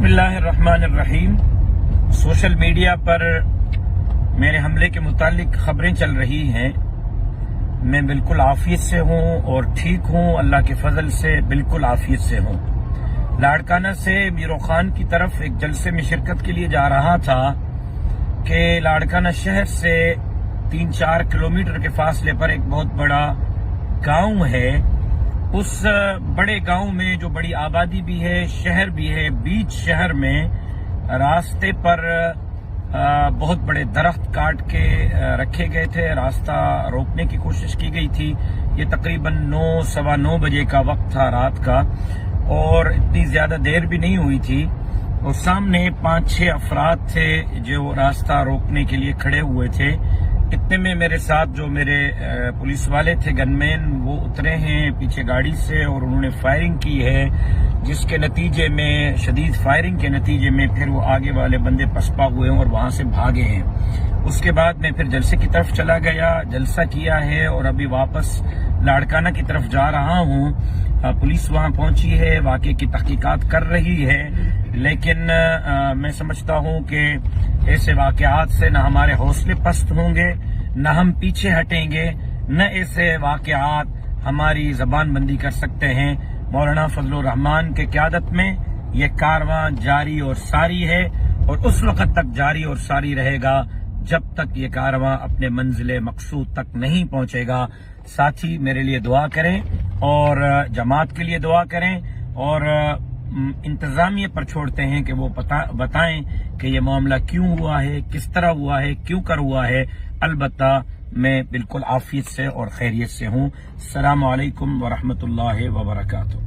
बिस्मिल्लाहिर्रहमानिर्रहीम। Social media पर मेरे हमले के मुतालिक खबरें चल रही हैं। मैं बिल्कुल आफियत से हूँ और ठीक हूँ, अल्लाह के फजल से बिल्कुल आफियत से हूँ। लाड़काना से मीरों खान की तरफ एक जलसे में शिरकत के लिए जा रहा था कि लाड़काना शहर से 3-4 किलोमीटर के फासले पर एक बहुत बड़ा गांव है। उस बड़े गांव में जो बड़ी आबादी भी है, शहर भी है, बीच शहर में रास्ते पर बहुत बड़े दरख्त काट के रखे गए थे। रास्ता रोकने की कोशिश की गई थी। ये तकरीबन 9-9:15 बजे का वक्त था रात का, और इतनी ज्यादा देर भी नहीं हुई थी। और सामने 5-6 अफराद थे जो रास्ता रोकने के लिए खड़े हुए थे। इतने में मेरे साथ जो मेरे पुलिस वाले थे, गनमैन, वो उतरे हैं पीछे गाड़ी से और उन्होंने फायरिंग की है, जिसके नतीजे में, शदीद फायरिंग के नतीजे में फिर वो आगे वाले बंदे पसपा हुए हैं और वहां से भागे हैं। उसके बाद मैं फिर जलसे की तरफ चला गया, जलसा किया है और अभी वापस लाड़काना की तरफ जा रहा हूँ। पुलिस वहां पहुंची है, वाकये की तहकीकात कर रही है, लेकिन मैं समझता हूं कि ऐसे वाकयात से न हमारे हौसले पस्त होंगे, न हम पीछे हटेंगे, न ऐसे वाकयात हमारी जबान बंदी कर सकते हैं। मौलाना फजलुर रहमान के क़यादत में ये कारवां जारी और सारी है, और उस वक्त तक जारी और सारी रहेगा जब तक ये कारवां अपने मंजिल मकसूद तक नहीं पहुंचेगा। साथी मेरे लिए दुआ करें और जमात के लिए दुआ करें, और इंतजामिया पर छोड़ते हैं कि वो बताएं कि ये मामला क्यों हुआ है, किस तरह हुआ है, क्यों कर हुआ है। अलबत्ता मैं बिल्कुल आफियत से और खैरियत से हूँ। अस्सलामु अलैकुम व रहमतुल्लाहि व बरकातुहू।